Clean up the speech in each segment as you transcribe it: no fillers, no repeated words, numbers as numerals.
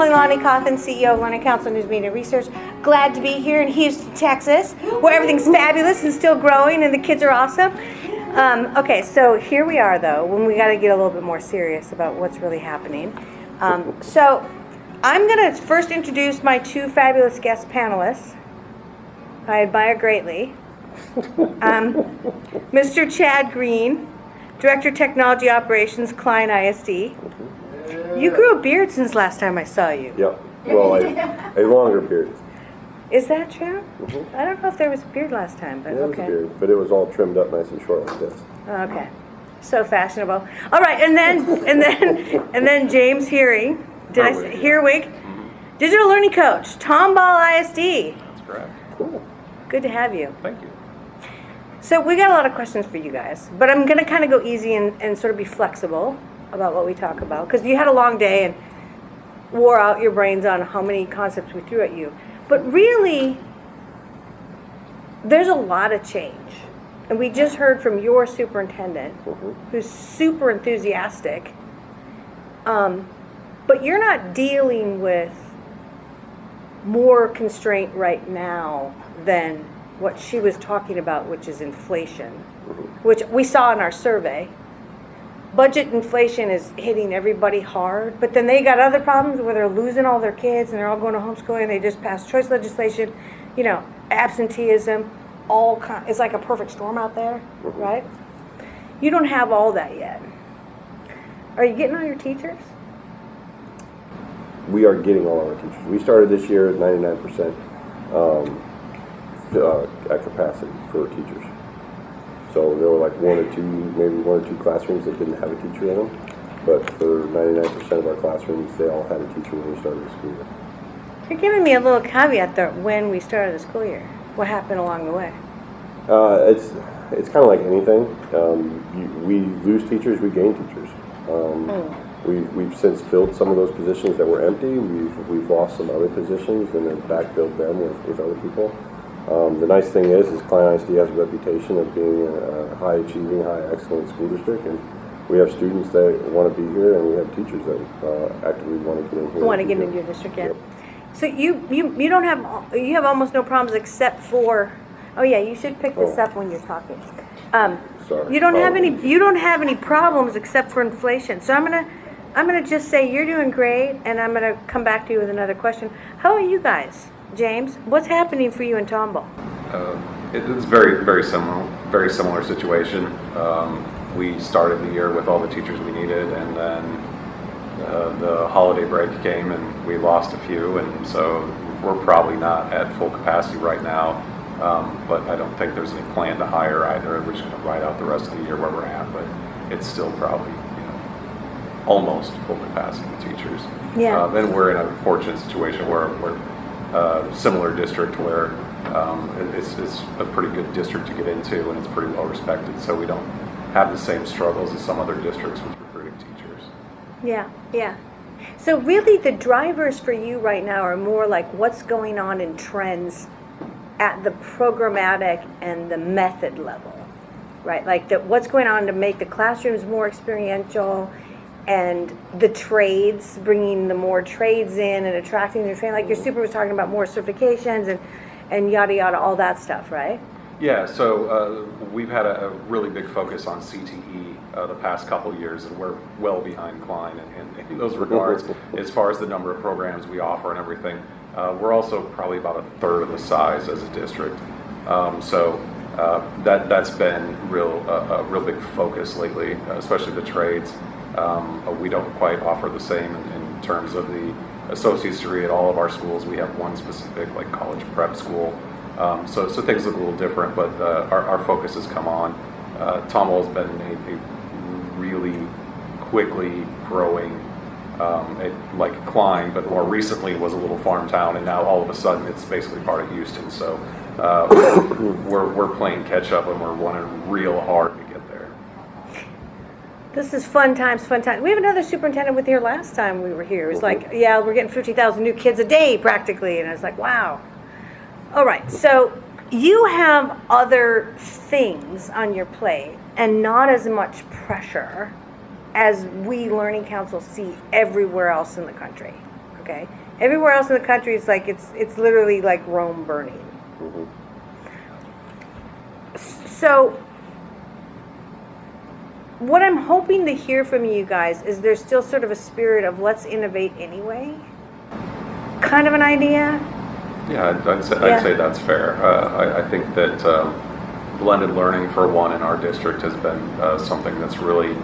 LeiLani, CEO of Learning Council News Media Research. Glad to be here in Houston, Texas, where everything's fabulous and still growing and the kids are awesome. Okay, so here we are, though, when we got to get a little bit more serious about what's really happening. So I'm going to first introduce my two fabulous guest panelists I admire greatly. Mr. Chad Greene, Director of Technology Operations, Klein ISD. You grew a beard since last time I saw you. Yep. Well, a longer beard. Is that true? Mm-hmm. I don't know if there was a beard last time, but yeah, okay. It was a beard, but it was all trimmed up nice and short like this. Okay. So fashionable. All right, and then James Herwig. Did I say Herwig? Mm-hmm. Digital learning coach, Tomball ISD. That's correct. Cool. Good to have you. Thank you. So we got a lot of questions for you guys, but I'm going to kind of go easy and sort of be flexible about what we talk about, because you had a long day and wore out your brains on how many concepts we threw at you. But really, there's a lot of change. And we just heard from your superintendent, who's super enthusiastic. But you're not dealing with more constraint right now than what she was talking about, which is inflation, which we saw in our survey. Budget inflation is hitting everybody hard, but then they got other problems where they're losing all their kids and they're all going to homeschooling, and they just passed choice legislation, absenteeism, it's like a perfect storm out there, right? You don't have all that yet. Are you getting all your teachers? We are getting all our teachers. We started this year at 99% at capacity for teachers. So there were like maybe one or two classrooms that didn't have a teacher in them. But for 99% of our classrooms, they all had a teacher when we started the school year. You're giving me a little caveat there when we started the school year. What happened along the way? It's kind of like anything. We lose teachers, we gain teachers. We've since filled some of those positions that were empty. We've lost some other positions and then backfilled them with other people. The nice thing is Klein ISD has a reputation of being a high-achieving, high-excellent school district, and we have students that want to be here, and we have teachers that actively want to get in here. Want to get into your district, yeah. Yep. So you don't have almost no problems except for, oh yeah, you should pick this up when you're talking. Sorry. You don't have any problems except for inflation. So I'm gonna just say you're doing great, and I'm gonna come back to you with another question. How are you guys? James, what's happening for you in Tomball? It's very similar situation. We started the year with all the teachers we needed, and then the holiday break came and we lost a few, and so we're probably not at full capacity right now. But I don't think there's any plan to hire either. We're just going to ride out the rest of the year where we're at, but it's still probably almost full capacity with teachers. Yeah. Then we're in a fortunate situation where we're similar district where it's a pretty good district to get into, and it's pretty well respected, so we don't have the same struggles as some other districts with recruiting teachers. Yeah. So really the drivers for you right now are more like what's going on in trends at the programmatic and the method level, right? Like what's going on to make the classrooms more experiential, and the trades, bringing the more trades in and attracting the trade. Like your super was talking about more certifications and yada yada, all that stuff, right? Yeah, so we've had a really big focus on CTE the past couple years, and we're well behind Klein in those regards as far as the number of programs we offer and everything. We're also probably about a third of the size as a district. So that's been a real big focus lately, especially the trades. We don't quite offer the same in terms of the associate's degree at all of our schools. We have one specific, like college prep school. So things look a little different, but our focus has come on. Tomball has been a really quickly growing, like Klein, but more recently was a little farm town, and now all of a sudden it's basically part of Houston. So we're playing catch up, and we're running real hard to get there. This is fun times. We have another superintendent with here last time we were here. It was like, yeah, we're getting 50,000 new kids a day practically, and I was like, wow. All right, so you have other things on your plate and not as much pressure as we Learning Council see everywhere else in the country, Okay. Everywhere else in the country, it's like it's literally like Rome burning. Mhm. So, what I'm hoping to hear from you guys is there's still sort of a spirit of let's innovate anyway. Kind of an idea. Yeah, I'd Yeah. say that's fair. I think that blended learning, for one, in our district has been something that's really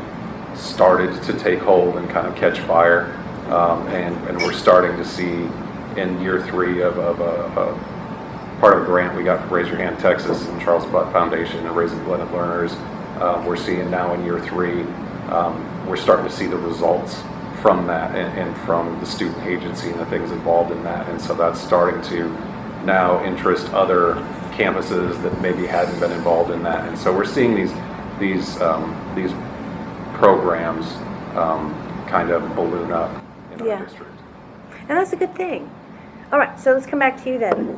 started to take hold and kind of catch fire. And we're starting to see in year 3 of a part of a grant we got from Raise Your Hand Texas and Charles Butt Foundation and Raising Blended Learners. We're seeing now in year 3, we're starting to see the results from that and from the student agency and the things involved in that. And so that's starting to now interest other campuses that maybe hadn't been involved in that. And so we're seeing these programs kind of balloon up in Yeah. our district. And that's a good thing. All right, so let's come back to you then.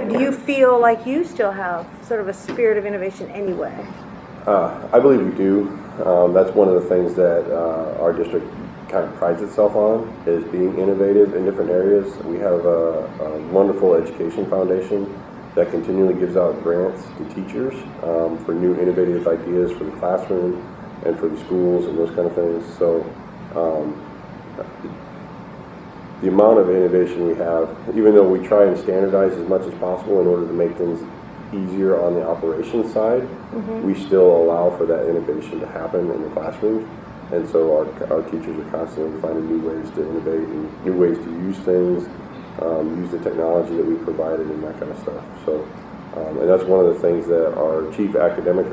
Do you feel like you still have sort of a spirit of innovation anyway? I believe we do. That's one of the things that our district kind of prides itself on, is being innovative in different areas. We have a wonderful education foundation that continually gives out grants to teachers for new innovative ideas for the classroom and for the schools and those kind of things. So the amount of innovation we have, even though we try and standardize as much as possible in order to make things easier on the operations side, we still allow for that innovation to happen in the classrooms. And so our teachers are constantly finding new ways to innovate and new ways to use things, use the technology that we provided and that kind of stuff. So, and that's one of the things that our chief academic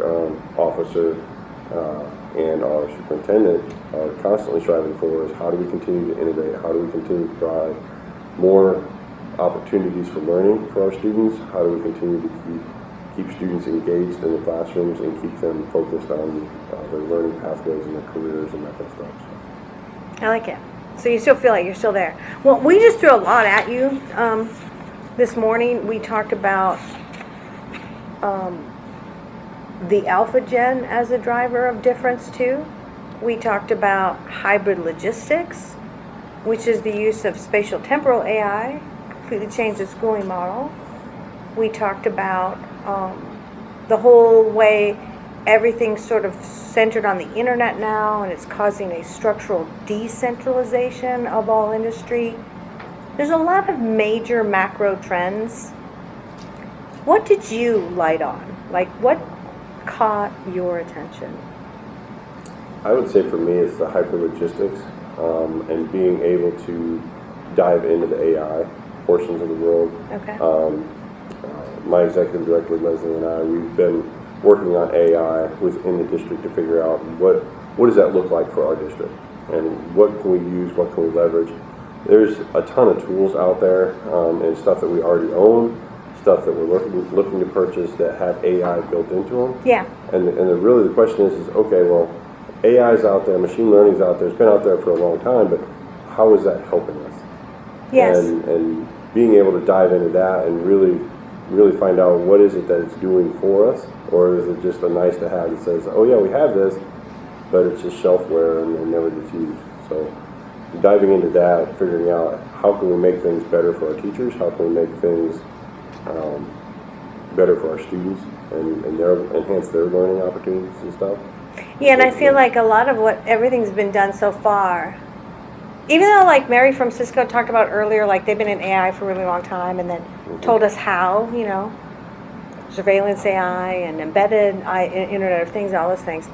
officer and our superintendent are constantly striving for, is how do we continue to innovate? How do we continue to provide more opportunities for learning for our students? How do we continue to keep students engaged in the classrooms and keep them focused on their learning pathways and their careers and that kind of stuff? I like it. So you still feel like you're still there. Well, we just threw a lot at you. This morning we talked about the Alpha Gen as a driver of difference too. We talked about hybrid logistics, which is the use of spatial temporal AI, completely changed the schooling model. We talked about the whole way everything's sort of centered on the internet now, and it's causing a structural decentralization of all industry. There's a lot of major macro trends. What did you light on? Like, what caught your attention? I would say for me it's the hyperlogistics and being able to dive into the AI portions of the world. Okay. My executive director, Leslie, and I, we've been working on AI within the district to figure out what does that look like for our district, and what can we use, what can we leverage. There's a ton of tools out there and stuff that we already own, stuff that we're looking to purchase that have AI built into them. Yeah. And really the question is okay, well, AI's out there, machine learning's out there, it's been out there for a long time, but how is that helping us? Yes. And being able to dive into that and really find out what is it that it's doing for us, or is it just a nice to have that says, oh yeah, we have this, but it's just shelfware and never gets used. So diving into that, figuring out how can we make things better for our teachers, how can we make things better for our students and enhance their learning opportunities and stuff. Yeah, and I feel like a lot of what everything's been done so far, even though like Mary from Cisco talked about earlier, like they've been in AI for a really long time and then told us how, surveillance AI and embedded Internet of Things, all those things.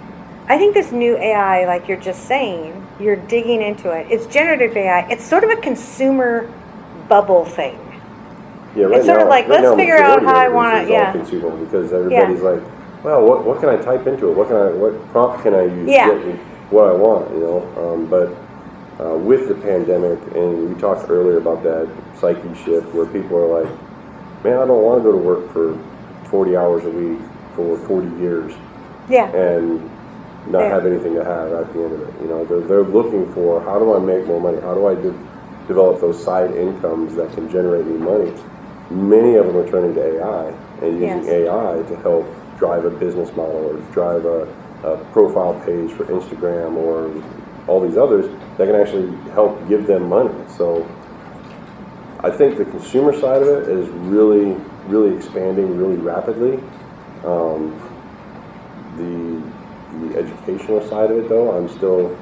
I think this new AI, like you're just saying, you're digging into it. It's generative AI. It's sort of a consumer bubble thing. Yeah, right It's sort now, of like, right let's now, figure out how I majority of want this to, is all yeah. consumer, because everybody's like, well, what can I type into it? What prompt can I use Yeah. to get what I want? But with the pandemic, and we talked earlier about that psyche shift, where people are like, man, I don't want to go to work for 40 hours a week for 40 years Yeah. and not have anything to have at the end of it. They're looking for, how do I make more money? How do I develop those side incomes that can generate me money? Many of them are turning to AI and using AI to help drive a business model or drive a profile page for Instagram or all these others that can actually help give them money. So I think the consumer side of it is really, really expanding really rapidly. The educational side of it, though, I'm still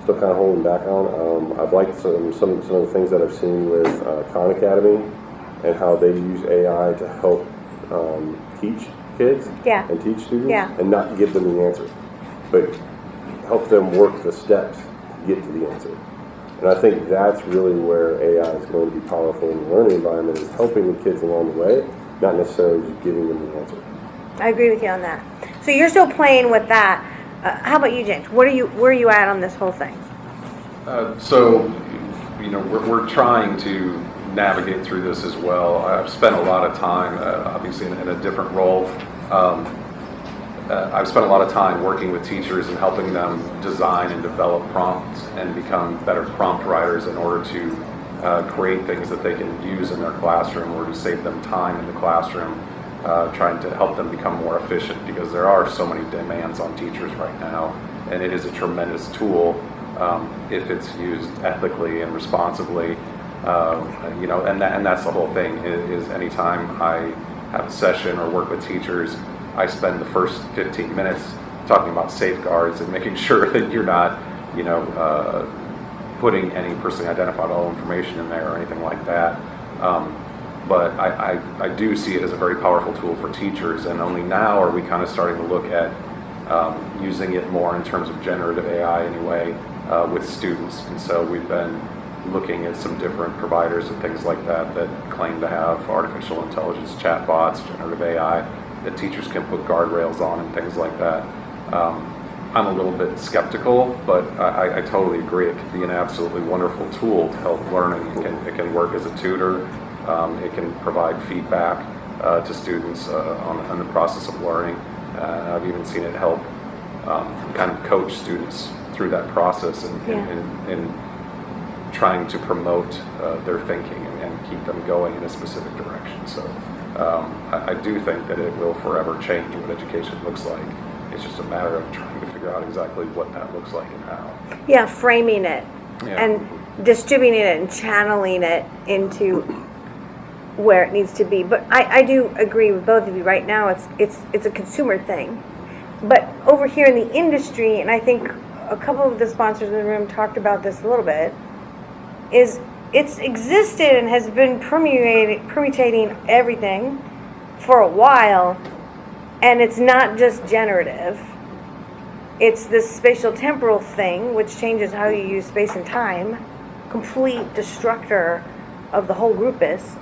kind of holding back on. I've liked some of the things that I've seen with Khan Academy and how they use AI to help teach kids and teach students and not give them the answer, but help them work the steps to get to the answer. And I think that's really where AI is going to be powerful in the learning environment, is helping the kids along the way, not necessarily just giving them the answer. I agree with you on that. So you're still playing with that. How about you, James? Where are you at on this whole thing? So, we're trying to navigate through this as well. I've spent a lot of time, obviously in a different role. I've spent a lot of time working with teachers and helping them design and develop prompts and become better prompt writers in order to create things that they can use in their classroom or to save them time in the classroom, trying to help them become more efficient, because there are so many demands on teachers right now, and it is a tremendous tool if it's used ethically and responsibly. And that's the whole thing, is anytime I have a session or work with teachers, I spend the first 15 minutes talking about safeguards and making sure that you're not, putting any personally identifiable information in there or anything like that. But I do see it as a very powerful tool for teachers, and only now are we kind of starting to look at using it more in terms of generative AI anyway with students. And so we've been looking at some different providers and things like that claim to have artificial intelligence chatbots, generative AI, that teachers can put guardrails on and things like that. I'm a little bit skeptical, but I totally agree. It can be an absolutely wonderful tool to help learning. It can work as a tutor. It can provide feedback to students on the process of learning. I've even seen it help kind of coach students through that process in trying to promote their thinking and keep them going in a specific direction. So I do think that it will forever change what education looks like. It's just a matter of trying to figure out exactly what that looks like and how. Yeah, framing it and distributing it and channeling it into where it needs to be. But I do agree with both of you. Right now it's a consumer thing. But over here in the industry, and I think a couple of the sponsors in the room talked about this a little bit, is it's existed and has been permutating everything for a while, and it's not just generative. It's this spatial temporal thing, which changes how you use space and time, complete destructor of the whole groupness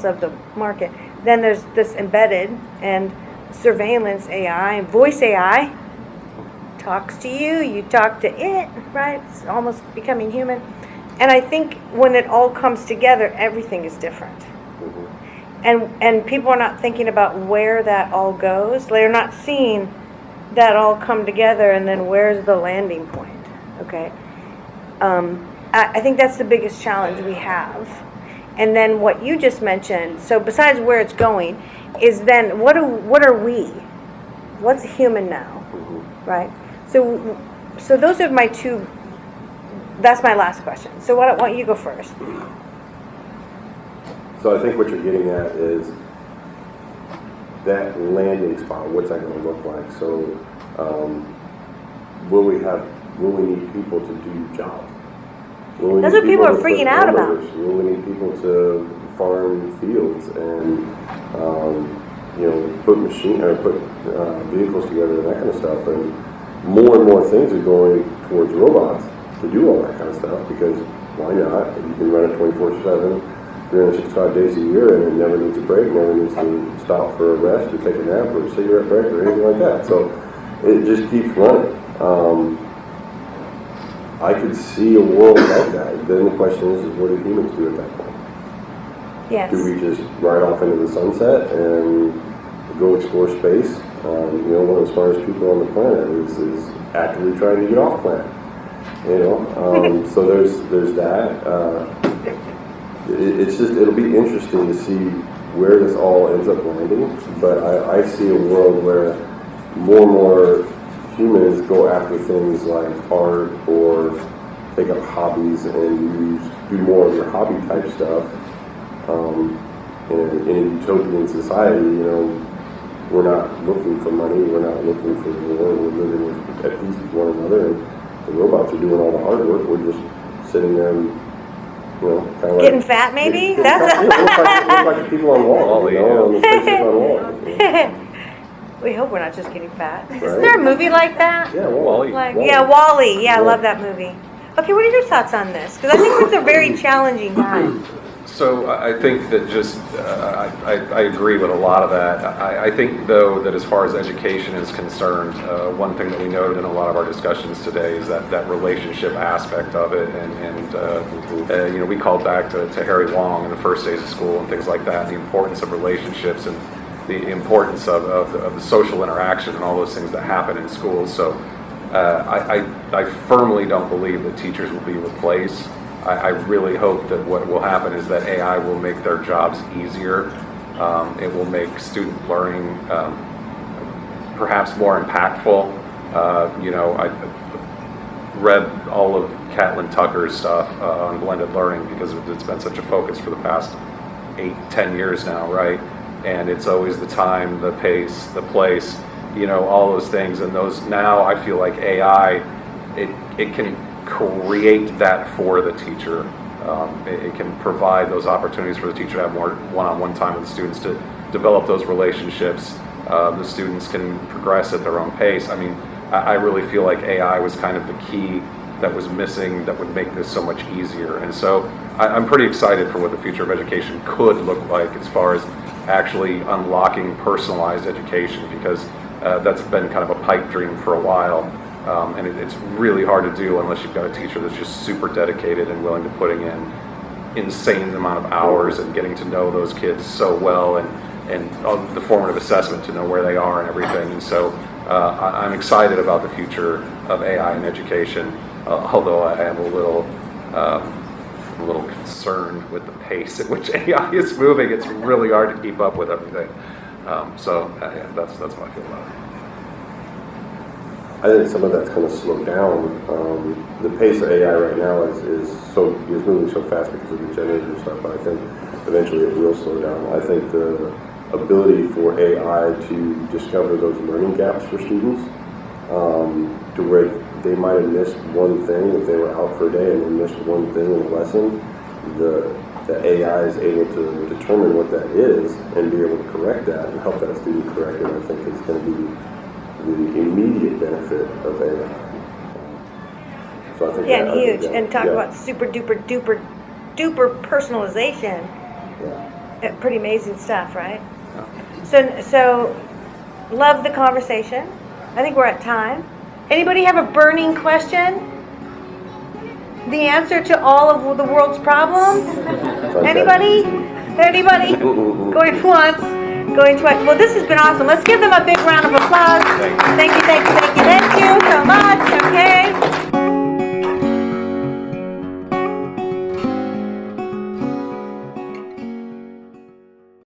of the market. Then there's this embedded and surveillance AI and voice AI. Talks to you, you talk to it, right? It's almost becoming human. And I think when it all comes together, everything is different. Mm-hmm. And people are not thinking about where that all goes. They're not seeing that all come together and then where's the landing point, okay? I think that's the biggest challenge we have. And then what you just mentioned, so besides where it's going, is then what are we? What's human now, mm-hmm. right? So those are my two. That's my last question. So why don't you go first? So I think what you're getting at is that landing spot. What's that going to look like? So will we need people to do jobs? That's what people are freaking out about. Will we need people to farm fields and put vehicles together and that kind of stuff? And more things are going towards robots to do all that kind of stuff, because why not? You can run it 24/7, 365 days a year, and it never needs a break, never needs to stop for a rest or take a nap or a cigarette break or anything like that. So it just keeps running. I could see a world like that. Then the question is what do humans do at that point? Yes. Do we just ride off into the sunset and go explore space? One of the smartest people on the planet is actively trying to get off planet. So there's that. It'll be interesting to see where this all ends up landing. But I see a world where more and more humans go after things like art or take up hobbies and do more of your hobby type stuff, In a utopian society, you know, we're not looking for money, we're not looking for war, we're living at peace with one another, and the robots are doing all the hard work, we're just sitting there and, you know, kind of like... Getting fat, maybe? That's look like the people on Wall, you know, on the faces on Wall. You know? We hope we're not just getting fat. Right. Isn't there a movie like that? Yeah, Wall-E. Like, Wall-E. yeah, Wall-E. Yeah, I Yeah. love that movie. Okay, what are your thoughts on this? Because I think it's a very challenging time. So I think that just, I agree with a lot of that. I think, though, that as far as education is concerned, one thing that we noted in a lot of our discussions today is that relationship aspect of it. And you know, we called back to Harry Wong in the first days of school and things like that, and the importance of relationships and the importance of the social interaction and all those things that happen in schools. So I firmly don't believe that teachers will be replaced. I really hope that what will happen is that AI will make their jobs easier. It will make student learning perhaps more impactful. You know, I read all of Catlin Tucker's stuff on blended learning because it's been such a focus for the past 8-10 years now, right? And it's always the time, the pace, the place, you know, all those things. And those now I feel like AI, it can create that for the teacher. It can provide those opportunities for the teacher to have more one-on-one time with the students to develop those relationships. The students can progress at their own pace. I mean, I really feel like AI was kind of the key that was missing that would make this so much easier. And so I'm pretty excited for what the future of education could look like as far as actually unlocking personalized education, because that's been kind of a pipe dream for a while. And it's really hard to do unless you've got a teacher that's just super dedicated and willing to putting in insane amount of hours and getting to know those kids so well, and the formative assessment to know where they are and everything. And so I'm excited about the future of AI in education, although I am a little concerned with the pace at which AI is moving. It's really hard to keep up with everything. So yeah, that's how I feel about it. I think some of that's going to slow down. The pace of AI right now is moving so fast because of the generative stuff, but I think eventually it will slow down. I think the ability for AI to discover those learning gaps for students, to where they might have missed one thing if they were out for a day and they missed one thing in a lesson, the AI is able to determine what that is and be able to correct that and help that student correct it. I think is going to be the immediate benefit of AI. So I think Yeah, that, and huge. that, And talk yeah. about super duper personalization. Yeah. Pretty amazing stuff, right? So love the conversation. I think we're at time. Anybody have a burning question? The answer to all of the world's problems? Anybody? Anybody? Going once, going twice. Well, this has been awesome. Let's give them a big round of applause. Thank you.